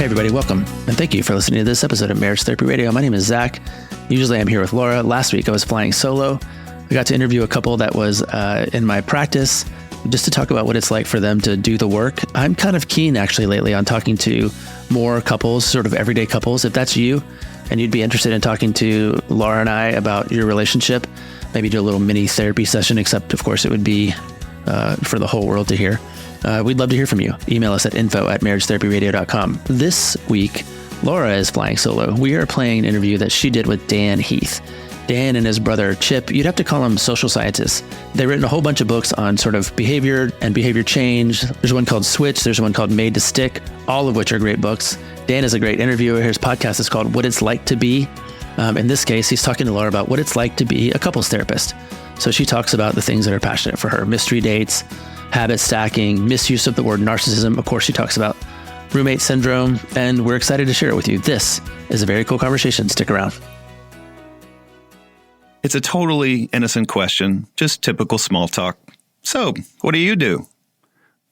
Hey everybody, welcome, and thank you for listening to this episode of Marriage Therapy Radio. My name is Zach. Usually I'm here with Laura. Last week I was flying solo. I got to interview a couple that was in my practice just to talk about what it's like for them to do the work. I'm kind of keen actually lately on talking to more couples, sort of everyday couples. If that's you and you'd be interested in talking to Laura and I about your relationship, maybe do a little mini therapy session, except of course it would be for the whole world to hear. We'd love to hear from you. Email us at info@marriagetherapyradio.com. This week, Laura is flying solo. We are playing an interview that she did with Dan Heath. Dan and his brother Chip, you'd have to call them social scientists. They've written a whole bunch of books on sort of behavior and behavior change. There's one called Switch. There's one called Made to Stick, all of which are great books. Dan is a great interviewer. His podcast is called What It's Like to Be. In this case, he's talking to Laura about what it's like to be a couples therapist. So she talks about the things that are passionate for her: mystery dates, habit stacking, misuse of the word narcissism. Of course, she talks about roommate syndrome, and we're excited to share it with you. This is a very cool conversation. Stick around. It's a totally innocent question, just typical small talk. So, what do you do?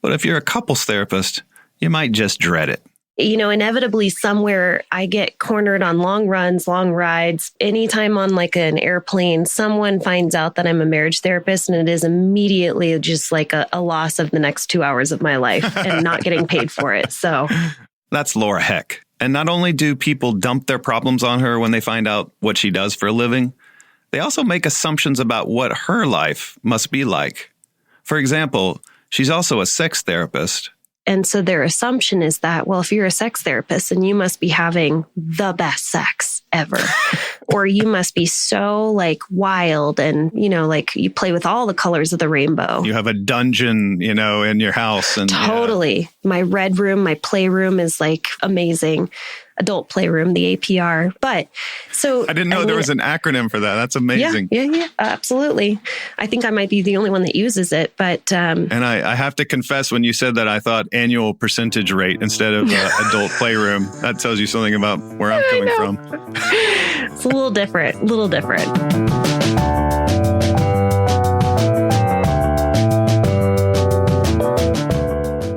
But if you're a couples therapist, you might just dread it. You know, inevitably somewhere I get cornered on long runs, long rides. Anytime on like an airplane, someone finds out that I'm a marriage therapist, and it is immediately just like a loss of the next 2 hours of my life and not getting paid for it. So that's Laura Heck. And not only do people dump their problems on her when they find out what she does for a living, they also make assumptions about what her life must be like. For example, she's also a sex therapist. And so their assumption is that, well, if you're a sex therapist, then you must be having the best sex ever. Or you must be so like wild and, you know, like you play with all the colors of the rainbow. You have a dungeon, you know, in your house. And totally. Yeah. My red room, my playroom is like amazing. Adult playroom, the APR. But so I didn't know there was an acronym for that. That's amazing. Yeah, absolutely. I think I might be the only one that uses it, but and I have to confess, when you said that, I thought annual percentage rate instead of adult playroom. That tells you something about where I'm coming from. It's a little different.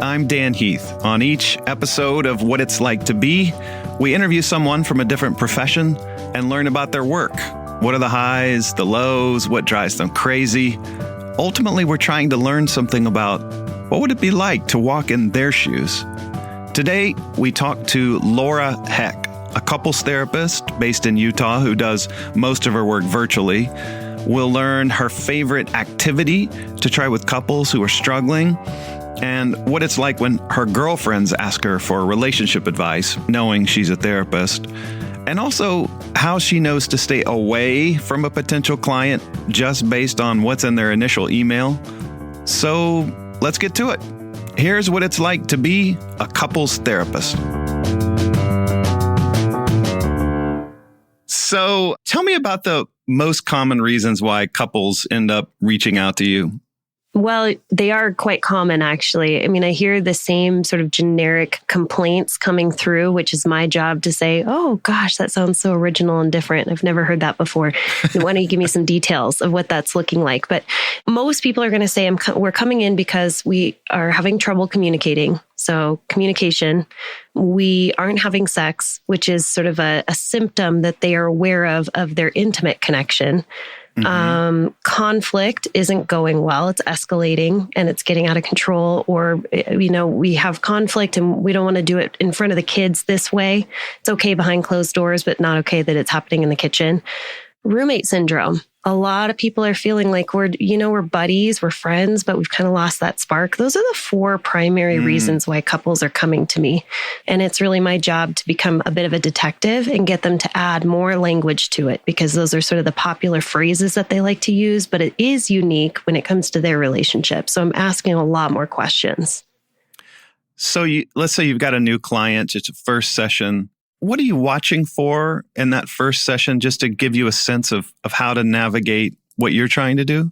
I'm Dan Heath. On each episode of What It's Like to Be, we interview someone from a different profession and learn about their work. What are the highs, the lows, what drives them crazy? Ultimately, we're trying to learn something about what would it be like to walk in their shoes. Today, we talk to Laura Heck, a couples therapist based in Utah who does most of her work virtually. We'll learn her favorite activity to try with couples who are struggling, and what it's like when her girlfriends ask her for relationship advice, knowing she's a therapist, and also how she knows to stay away from a potential client just based on what's in their initial email. So let's get to it. Here's what it's like to be a couples therapist. So tell me about the most common reasons why couples end up reaching out to you. Well, they are quite common, actually. I mean, I hear the same sort of generic complaints coming through, which is my job to say, oh, gosh, that sounds so original and different. I've never heard that before. Why don't you give me some details of what that's looking like? But most people are going to say, we're coming in because we are having trouble communicating. So communication, we aren't having sex, which is sort of a symptom that they are aware of their intimate connection. Mm-hmm. Conflict isn't going well. It's escalating and it's getting out of control. Or, you know, we have conflict and we don't want to do it in front of the kids this way. It's okay behind closed doors, but not okay that it's happening in the kitchen. Roommate syndrome. A lot of people are feeling like we're buddies, we're friends, but we've kind of lost that spark. Those are the 4 primary reasons why couples are coming to me. And it's really my job to become a bit of a detective and get them to add more language to it, because those are sort of the popular phrases that they like to use, but it is unique when it comes to their relationship. So I'm asking a lot more questions. So let's say you've got a new client, it's a first session. What are you watching for in that first session, just to give you a sense of how to navigate what you're trying to do?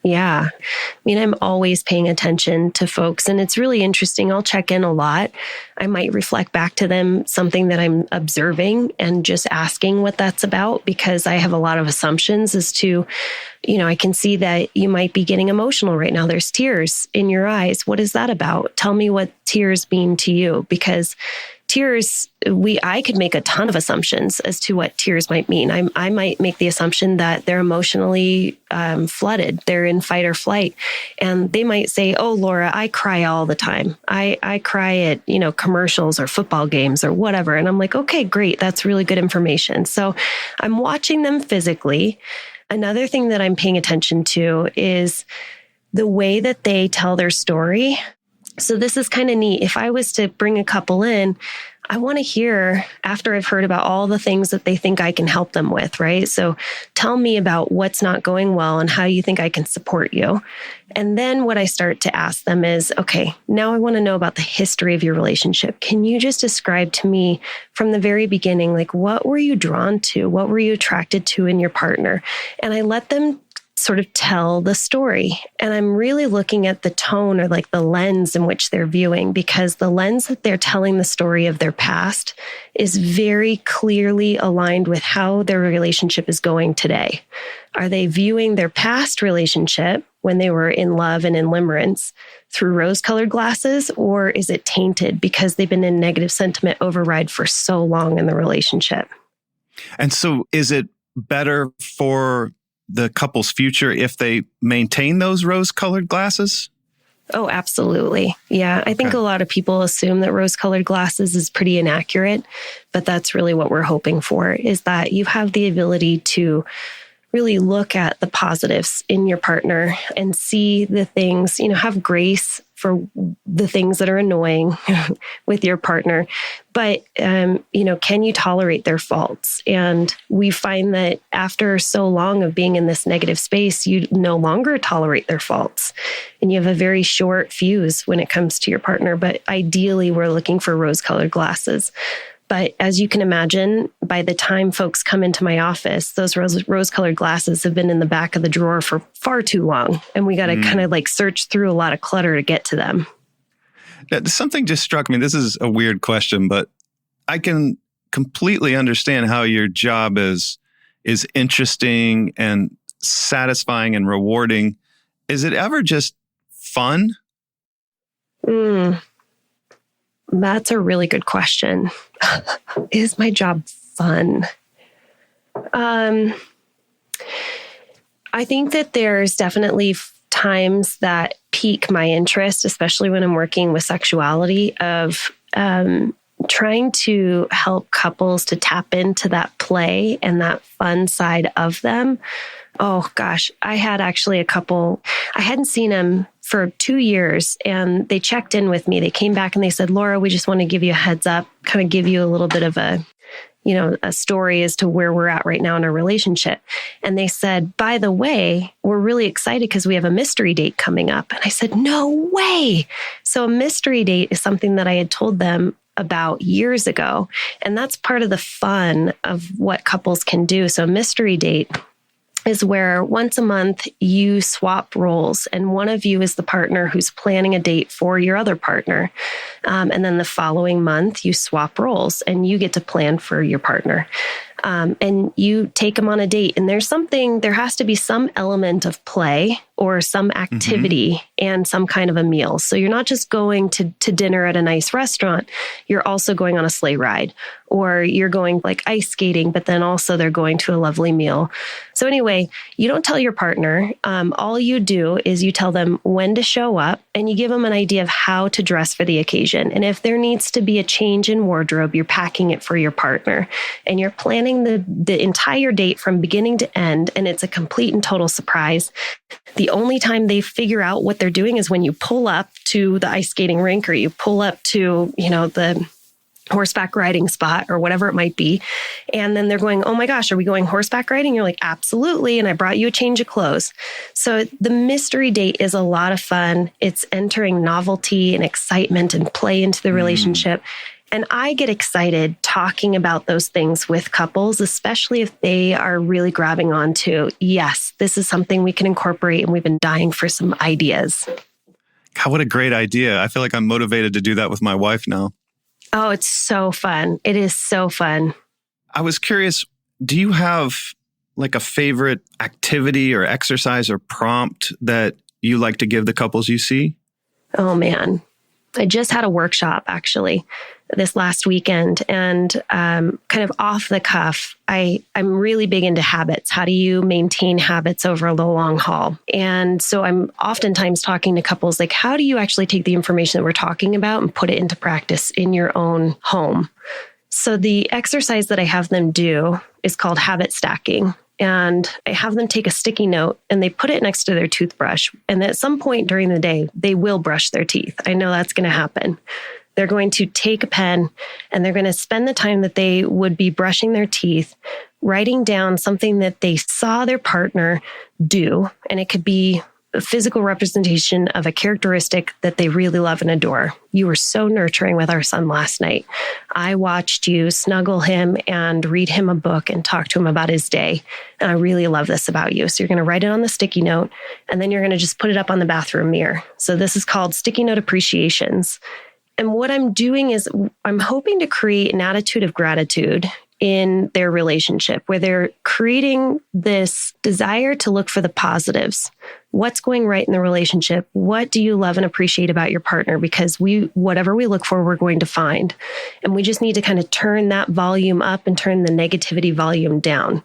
Yeah. I mean, I'm always paying attention to folks, and it's really interesting. I'll check in a lot. I might reflect back to them something that I'm observing and just asking what that's about, because I have a lot of assumptions as to, you know, I can see that you might be getting emotional right now. There's tears in your eyes. What is that about? Tell me what tears mean to you, because tears, I could make a ton of assumptions as to what tears might mean. I might make the assumption that they're emotionally flooded. They're in fight or flight. And they might say, oh, Laura, I cry all the time. I cry at, commercials or football games or whatever. And I'm like, okay, great. That's really good information. So I'm watching them physically. Another thing that I'm paying attention to is the way that they tell their story. So this is kind of neat. If I was to bring a couple in, I want to hear after I've heard about all the things that they think I can help them with, right? So tell me about what's not going well and how you think I can support you. And then what I start to ask them is, okay, now I want to know about the history of your relationship. Can you just describe to me from the very beginning, like what were you drawn to? What were you attracted to in your partner? And I let them sort of tell the story. And I'm really looking at the tone or like the lens in which they're viewing, because the lens that they're telling the story of their past is very clearly aligned with how their relationship is going today. Are they viewing their past relationship when they were in love and in limerence through rose-colored glasses, or is it tainted because they've been in negative sentiment override for so long in the relationship? And so is it better for the couple's future if they maintain those rose-colored glasses? Oh, absolutely. Yeah. I think a lot of people assume that rose-colored glasses is pretty inaccurate, but that's really what we're hoping for, is that you have the ability to really look at the positives in your partner and see the things, have grace for the things that are annoying with your partner. But, can you tolerate their faults? And we find that after so long of being in this negative space, you no longer tolerate their faults. And you have a very short fuse when it comes to your partner. But ideally, we're looking for rose-colored glasses. But as you can imagine, by the time folks come into my office, those rose-colored glasses have been in the back of the drawer for far too long. And we got to kind of like search through a lot of clutter to get to them. Something just struck me. This is a weird question, but I can completely understand how your job is interesting and satisfying and rewarding. Is it ever just fun? That's a really good question. Is my job fun? I think that there's definitely times that pique my interest, especially when I'm working with sexuality, of trying to help couples to tap into that play and that fun side of them. Oh gosh, I had actually a couple, I hadn't seen them for 2 years, and they checked in with me. They came back and they said, Laura, we just want to give you a heads up, kind of give you a little bit of a story as to where we're at right now in our relationship. And they said, by the way, we're really excited because we have a mystery date coming up. And I said, no way. So a mystery date is something that I had told them about years ago. And that's part of the fun of what couples can do. So a mystery date is where once a month you swap roles, and one of you is the partner who's planning a date for your other partner. And then the following month you swap roles and you get to plan for your partner. And you take them on a date, and there has to be some element of play or some activity and some kind of a meal. So you're not just going to dinner at a nice restaurant. You're also going on a sleigh ride, or you're going like ice skating, but then also they're going to a lovely meal. So anyway, you don't tell your partner. All you do is you tell them when to show up, and you give them an idea of how to dress for the occasion. And if there needs to be a change in wardrobe, you're packing it for your partner, and you're planning the entire date from beginning to end. And it's a complete and total surprise. The only time they figure out what they're doing is when you pull up to the ice skating rink, or you pull up to, the horseback riding spot or whatever it might be. And then they're going, oh my gosh, are we going horseback riding? You're like, absolutely. And I brought you a change of clothes. So the mystery date is a lot of fun. It's entering novelty and excitement and play into the relationship. And I get excited talking about those things with couples, especially if they are really grabbing onto, yes, this is something we can incorporate, and we've been dying for some ideas. God, what a great idea. I feel like I'm motivated to do that with my wife now. Oh, it's so fun. It is so fun. I was curious, do you have like a favorite activity or exercise or prompt that you like to give the couples you see? Oh, man. I just had a workshop actually this last weekend, and kind of off the cuff, I'm really big into habits. How do you maintain habits over the long haul? And so I'm oftentimes talking to couples like, how do you actually take the information that we're talking about and put it into practice in your own home? So the exercise that I have them do is called habit stacking. And I have them take a sticky note and they put it next to their toothbrush. And at some point during the day, they will brush their teeth. I know that's going to happen. They're going to take a pen and they're going to spend the time that they would be brushing their teeth, writing down something that they saw their partner do. And it could be a physical representation of a characteristic that they really love and adore. You were so nurturing with our son last night. I watched you snuggle him and read him a book and talk to him about his day. And I really love this about you. So you're going to write it on the sticky note and then you're going to just put it up on the bathroom mirror. So this is called sticky note appreciations. And what I'm doing is I'm hoping to create an attitude of gratitude in their relationship where they're creating this desire to look for the positives. What's going right in the relationship? What do you love and appreciate about your partner? Because whatever we look for, we're going to find. And we just need to kind of turn that volume up and turn the negativity volume down.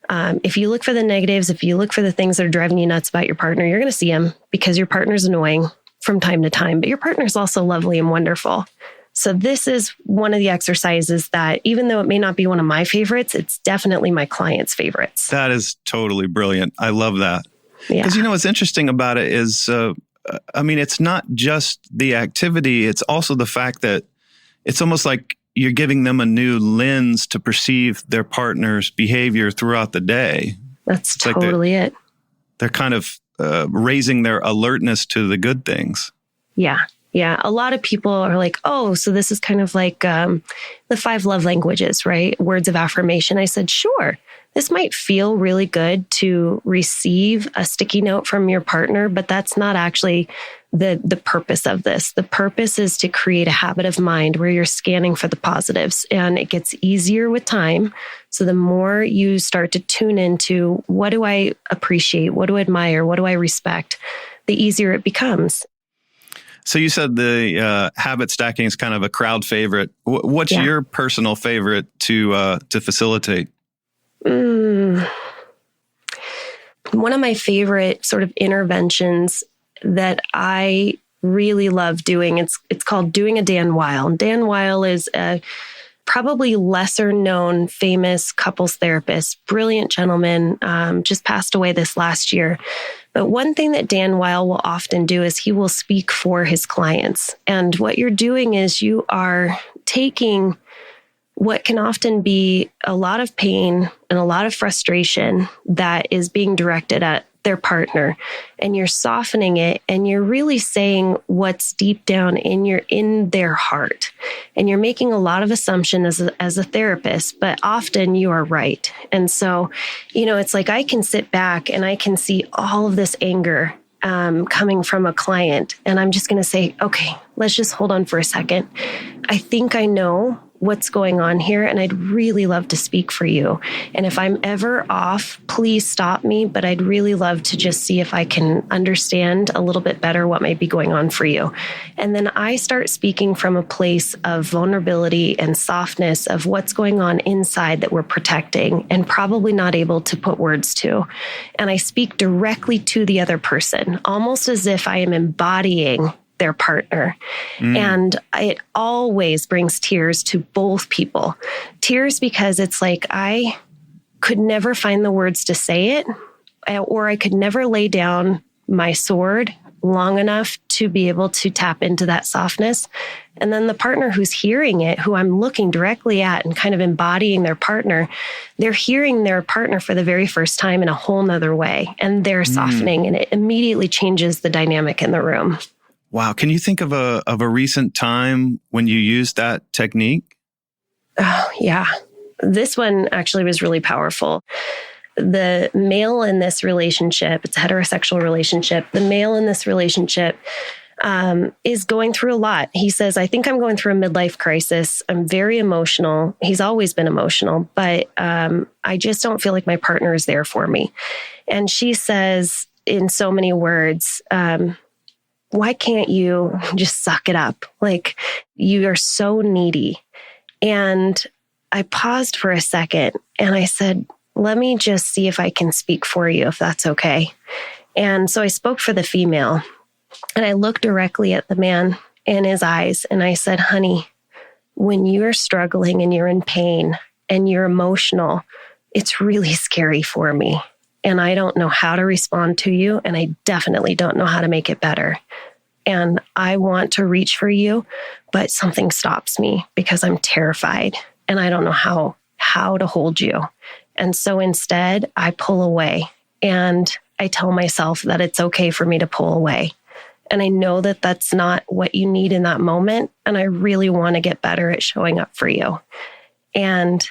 If you look for the negatives, if you look for the things that are driving you nuts about your partner, you're going to see them because your partner's annoying from time to time, but your partner is also lovely and wonderful. So this is one of the exercises that, even though it may not be one of my favorites, it's definitely my clients' favorites. That is totally brilliant. I love that. Yeah. Because, what's interesting about it is, it's not just the activity. It's also the fact that it's almost like you're giving them a new lens to perceive their partner's behavior throughout the day. That's totally it. They're kind of raising their alertness to the good things. Yeah. Yeah. A lot of people are like, oh, so this is kind of like the 5 love languages, right? Words of affirmation. I said, sure, this might feel really good to receive a sticky note from your partner, but that's not actually the purpose of this. The purpose is to create a habit of mind where you're scanning for the positives, and it gets easier with time. So the more you start to tune into what do I appreciate, what do I admire, what do I respect, the easier it becomes. So you said the habit stacking is kind of a crowd favorite. What's your personal favorite to facilitate? One of my favorite sort of interventions that I really love doing, it's called doing a Dan Weil. Dan Weil is a probably lesser known famous couples therapist, brilliant gentleman, just passed away this last year. But one thing that Dan Weil will often do is he will speak for his clients. And what you're doing is you are taking what can often be a lot of pain and a lot of frustration that is being directed at their partner, and you're softening it, and you're really saying what's deep down in their heart. And you're making a lot of assumption as a therapist, but often you are right. And so, it's like I can sit back and I can see all of this anger coming from a client, and I'm just going to say, okay, let's just hold on for a second. I think I know what's going on here, and I'd really love to speak for you. And if I'm ever off, please stop me, but I'd really love to just see if I can understand a little bit better what might be going on for you. And then I start speaking from a place of vulnerability and softness of what's going on inside that we're protecting and probably not able to put words to. And I speak directly to the other person, almost as if I am embodying their partner. And it always brings tears to both people. Tears because it's like I could never find the words to say it, or I could never lay down my sword long enough to be able to tap into that softness. And then the partner who's hearing it, who I'm looking directly at and kind of embodying their partner, they're hearing their partner for the very first time in a whole nother way. And they're softening, and it immediately changes the dynamic in the room. Wow. Can you think of a recent time when you used that technique? Oh, yeah. This one actually was really powerful. The male in this relationship, it's a heterosexual relationship. The male in this relationship is going through a lot. He says, I think I'm going through a midlife crisis. I'm very emotional. He's always been emotional, but I just don't feel like my partner is there for me. And she says in so many words, why can't you just suck it up? Like, you are so needy. And I paused for a second and I said, let me just see if I can speak for you, if that's okay. And so I spoke for the female and I looked directly at the man in his eyes and I said, honey, when you're struggling and you're in pain and you're emotional, it's really scary for me. And I don't know how to respond to you. And I definitely don't know how to make it better. And I want to reach for you, but something stops me because I'm terrified and I don't know how to hold you. And so instead, I pull away and I tell myself that it's okay for me to pull away. And I know that that's not what you need in that moment. And I really want to get better at showing up for you. And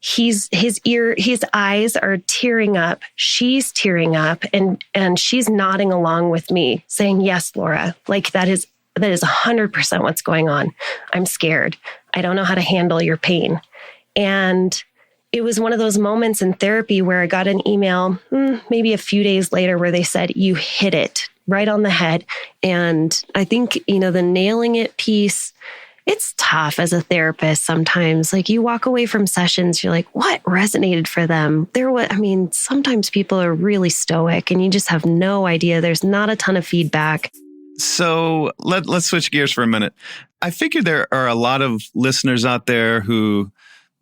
his eyes are tearing up. She's tearing up and she's nodding along with me saying, yes, Laura, like that is 100% what's going on. I'm scared. I don't know how to handle your pain. And it was one of those moments in therapy where I got an email, maybe a few days later, where they said, you hit it right on the head. And I think, the nailing it piece, it's tough as a therapist sometimes. Like, you walk away from sessions, you're like, what resonated for them? Sometimes people are really stoic and you just have no idea. There's not a ton of feedback. So let's switch gears for a minute. I figure there are a lot of listeners out there who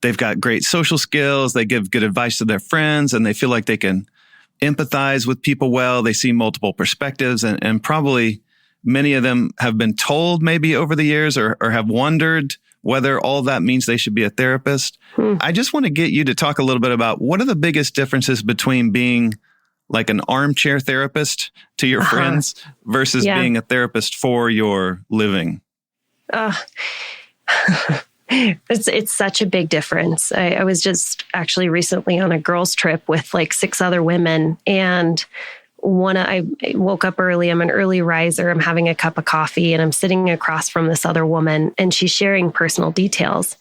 they've got great social skills. They give good advice to their friends and they feel like they can empathize with people well. They see multiple perspectives and probably many of them have been told maybe over the years or have wondered whether all that means they should be a therapist. I just want to get you to talk a little bit about what are the biggest differences between being like an armchair therapist to your friends versus being a therapist for your living. It's such a big difference. I was just actually recently on a girls' trip with like 6 other women, and I woke up early. I'm an early riser. I'm having a cup of coffee and I'm sitting across from this other woman and she's sharing personal details.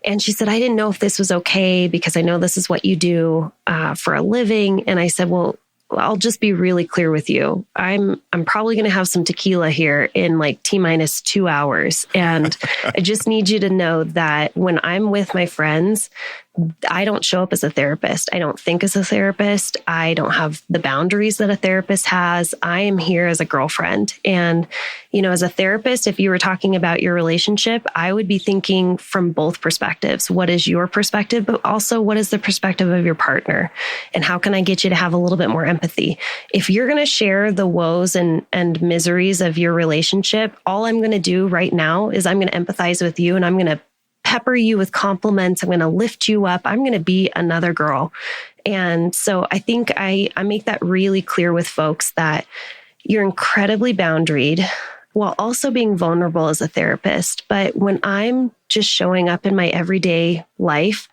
And she said, I didn't know if this was okay because I know this is what you do for a living. And I said, well, I'll just be really clear with you. I'm probably going to have some tequila here in like T-minus 2 hours. And I just need you to know that when I'm with my friends, I don't show up as a therapist. I don't think as a therapist. I don't have the boundaries that a therapist has. I am here as a girlfriend. And, as a therapist, if you were talking about your relationship, I would be thinking from both perspectives. What is your perspective, but also what is the perspective of your partner? And how can I get you to have a little bit more empathy? If you're going to share the woes and miseries of your relationship, all I'm going to do right now is I'm going to empathize with you and I'm going to pepper you with compliments. I'm going to lift you up. I'm going to be another girl. And so I think I make that really clear with folks that you're incredibly boundaried while also being vulnerable as a therapist. But when I'm just showing up in my everyday life,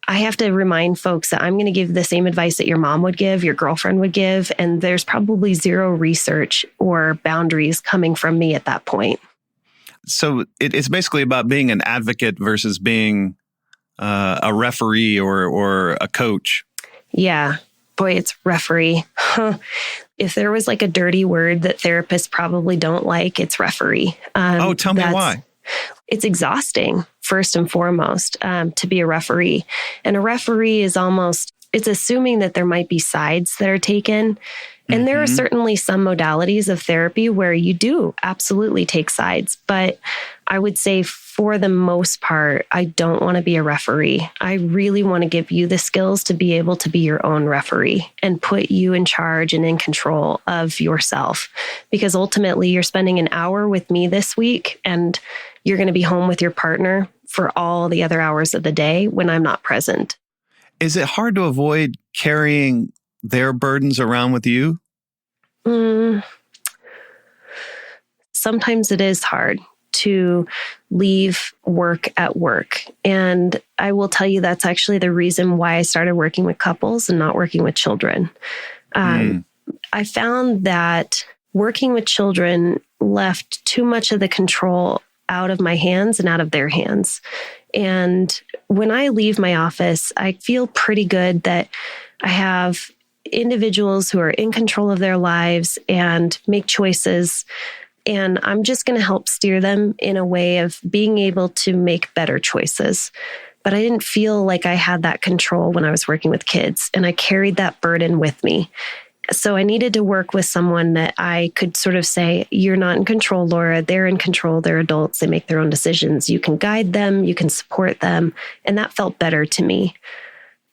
I have to remind folks that I'm going to give the same advice that your mom would give, your girlfriend would give, and there's probably zero research or boundaries coming from me at that point. So it's basically about being an advocate versus being a referee or a coach. Yeah. Boy, it's referee. If there was like a dirty word that therapists probably don't like, it's referee. Tell me why. It's exhausting, first and foremost, to be a referee. And a referee is it's assuming that there might be sides that are taken. And there are certainly some modalities of therapy where you do absolutely take sides. But I would say for the most part, I don't want to be a referee. I really want to give you the skills to be able to be your own referee and put you in charge and in control of yourself. Because ultimately, you're spending an hour with me this week and you're going to be home with your partner for all the other hours of the day when I'm not present. Is it hard to avoid carrying their burdens around with you? Sometimes it is hard to leave work at work. And I will tell you that's actually the reason why I started working with couples and not working with children. I found that working with children left too much of the control out of my hands and out of their hands. And when I leave my office, I feel pretty good that I have individuals who are in control of their lives and make choices. And I'm just going to help steer them in a way of being able to make better choices. But I didn't feel like I had that control when I was working with kids, and I carried that burden with me. So I needed to work with someone that I could sort of say, you're not in control, Laura. They're in control. They're adults. They make their own decisions. You can guide them. You can support them. And that felt better to me.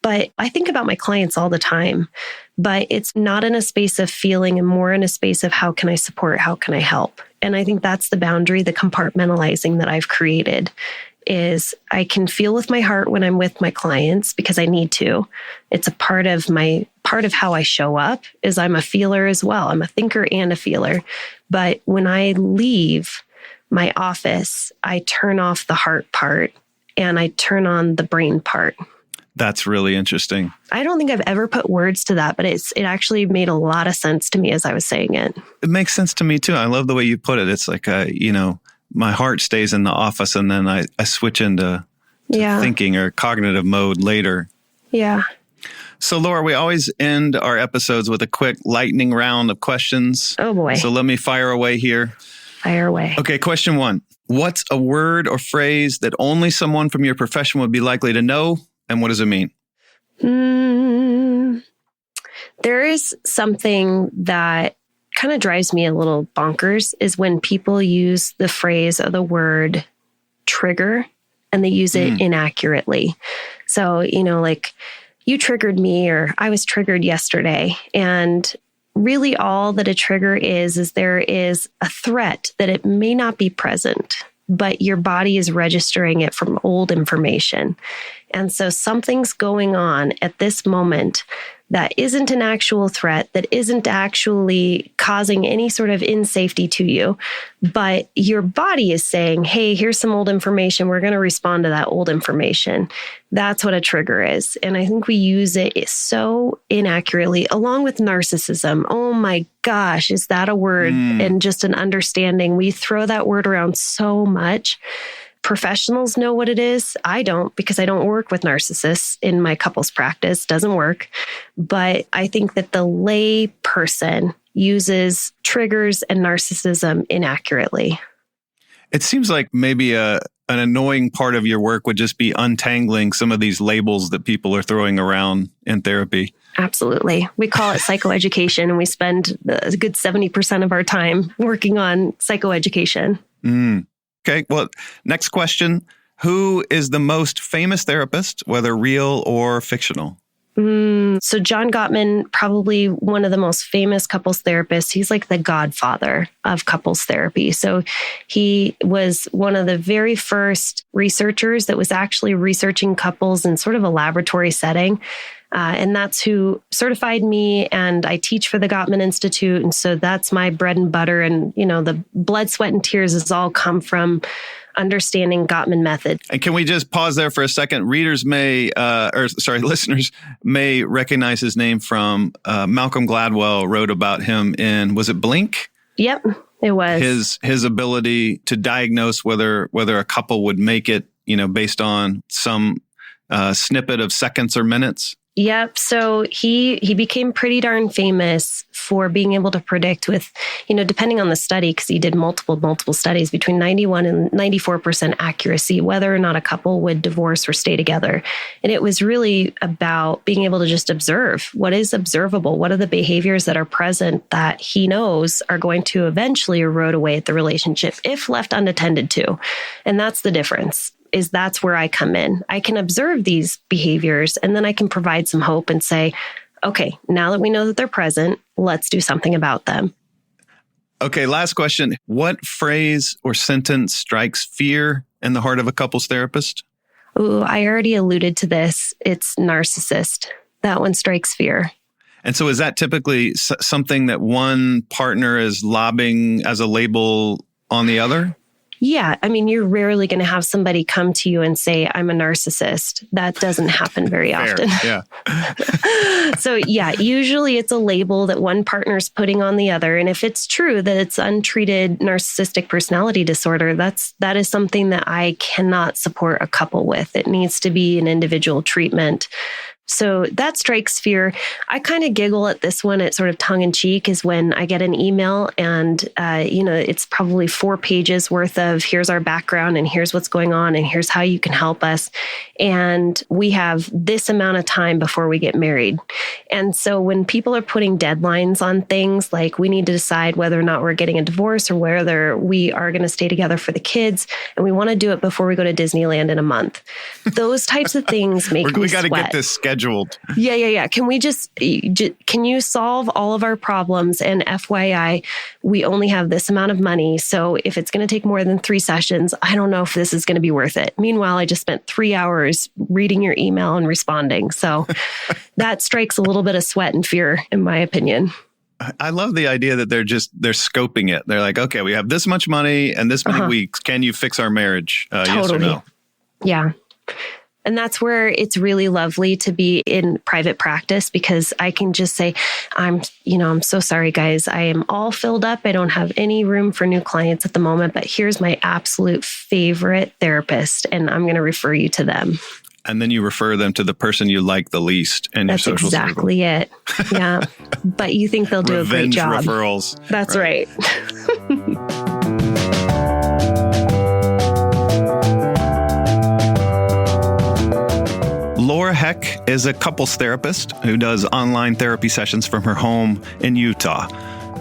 But I think about my clients all the time, but it's not in a space of feeling and more in a space of how can I support? How can I help? And I think that's the boundary, the compartmentalizing that I've created is I can feel with my heart when I'm with my clients because I need to. It's a part of how I show up is I'm a feeler as well. I'm a thinker and a feeler. But when I leave my office, I turn off the heart part and I turn on the brain part. That's really interesting. I don't think I've ever put words to that, but it actually made a lot of sense to me as I was saying it. It makes sense to me too. I love the way you put it. It's like, my heart stays in the office and then I switch into thinking or cognitive mode later. Yeah. So Laura, we always end our episodes with a quick lightning round of questions. Oh boy. So let me fire away here. Fire away. Okay, question 1. What's a word or phrase that only someone from your profession would be likely to know? And what does it mean? There is something that kind of drives me a little bonkers is when people use the phrase or the word trigger and they use it inaccurately. So, like you triggered me or I was triggered yesterday. And really all that a trigger is there is a threat that it may not be present, but your body is registering it from old information. And so something's going on at this moment that isn't an actual threat, that isn't actually causing any sort of insafety to you, but your body is saying, hey, here's some old information. We're going to respond to that old information. That's what a trigger is. And I think we use it so inaccurately, along with narcissism. Oh my gosh, is that a word and just an understanding? We throw that word around so much. Professionals know what it is. I don't because I don't work with narcissists in my couples practice. Doesn't work. But I think that the lay person uses triggers and narcissism inaccurately. It seems like maybe an annoying part of your work would just be untangling some of these labels that people are throwing around in therapy. Absolutely. We call it psychoeducation, and we spend a good 70% of our time working on psychoeducation. Okay, well, next question. Who is the most famous therapist, whether real or fictional? So John Gottman, probably one of the most famous couples therapists. He's like the godfather of couples therapy. So he was one of the very first researchers that was actually researching couples in sort of a laboratory setting. And that's who certified me, and I teach for the Gottman Institute. And so that's my bread and butter. And, the blood, sweat, and tears has all come from understanding Gottman method. And can we just pause there for a second? Listeners may recognize his name from Malcolm Gladwell wrote about him in, was it Blink? Yep, it was. His ability to diagnose whether a couple would make it, based on some snippet of seconds or minutes. Yep. So he became pretty darn famous for being able to predict with, depending on the study, because he did multiple studies, between 91 and 94% accuracy, whether or not a couple would divorce or stay together. And it was really about being able to just observe what is observable. What are the behaviors that are present that he knows are going to eventually erode away at the relationship if left unattended to. And that's the difference. That's where I come in. I can observe these behaviors and then I can provide some hope and say, okay, now that we know that they're present, let's do something about them. Okay, last question. What phrase or sentence strikes fear in the heart of a couples therapist? Ooh, I already alluded to this. It's narcissist. That one strikes fear. And so is that typically something that one partner is lobbing as a label on the other? Yeah. I mean, you're rarely going to have somebody come to you and say, I'm a narcissist. That doesn't happen very often. Yeah. So yeah, usually it's a label that one partner's putting on the other. And if it's true that it's untreated narcissistic personality disorder, that is something that I cannot support a couple with. It needs to be an individual treatment. So that strikes fear. I kind of giggle at this one. It's sort of tongue in cheek is when I get an email and, it's probably 4 pages worth of here's our background and here's what's going on and here's how you can help us. And we have this amount of time before we get married. And so when people are putting deadlines on things like we need to decide whether or not we're getting a divorce or whether we are going to stay together for the kids, and we want to do it before we go to Disneyland in a month, those types of things make me We got to sweat. get this scheduled. Yeah. Can you solve all of our problems? And FYI, we only have this amount of money. So if it's going to take more than 3 sessions, I don't know if this is going to be worth it. Meanwhile, I just spent 3 hours reading your email and responding. So that strikes a little bit of sweat and fear, in my opinion. I love the idea that they're scoping it. They're like, okay, we have this much money and this many weeks. Can you fix our marriage? Totally. Yes or no? Yeah. And that's where it's really lovely to be in private practice, because I can just say, I'm so sorry, guys. I am all filled up. I don't have any room for new clients at the moment, but here's my absolute favorite therapist, and I'm going to refer you to them. And then you refer them to the person you like the least in your social circle. That's exactly it. Yeah. But you think they'll do a great job. Revenge referrals. That's right. Laura Heck is a couples therapist who does online therapy sessions from her home in Utah.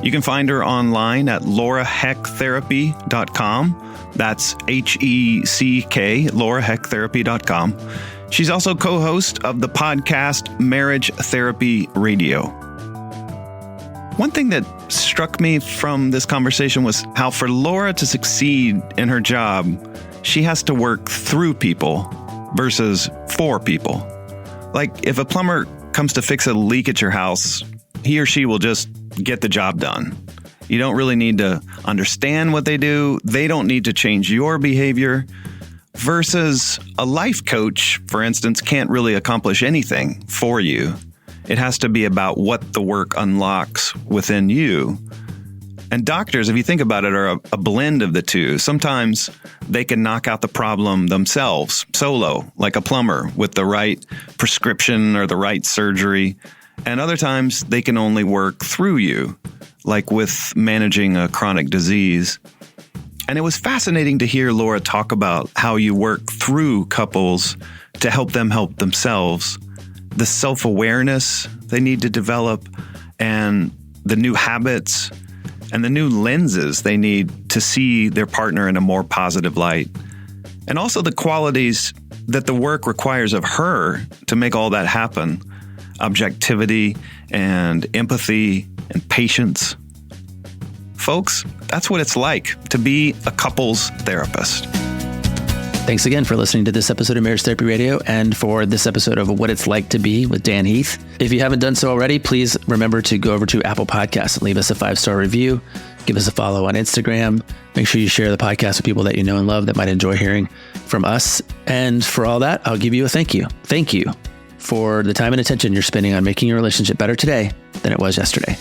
You can find her online at laurahechtherapy.com. That's HECK, laurahechtherapy.com. She's also co-host of the podcast Marriage Therapy Radio. One thing that struck me from this conversation was how for Laura to succeed in her job, she has to work through people versus for people. Like if a plumber comes to fix a leak at your house, he or she will just get the job done. You don't really need to understand what they do. They don't need to change your behavior. Versus a life coach, for instance, can't really accomplish anything for you. It has to be about what the work unlocks within you. And doctors, if you think about it, are a blend of the two. Sometimes they can knock out the problem themselves, solo, like a plumber with the right prescription or the right surgery. And other times they can only work through you, like with managing a chronic disease. And it was fascinating to hear Laura talk about how you work through couples to help them help themselves, the self-awareness they need to develop, and the new habits and the new lenses they need to see their partner in a more positive light. And also the qualities that the work requires of her to make all that happen: objectivity and empathy and patience. Folks, that's what it's like to be a couples therapist. Thanks again for listening to this episode of Marriage Therapy Radio and for this episode of What It's Like to Be with Dan Heath. If you haven't done so already, please remember to go over to Apple Podcasts and leave us a 5-star review. Give us a follow on Instagram. Make sure you share the podcast with people that you know and love that might enjoy hearing from us. And for all that, I'll give you a thank you. Thank you for the time and attention you're spending on making your relationship better today than it was yesterday.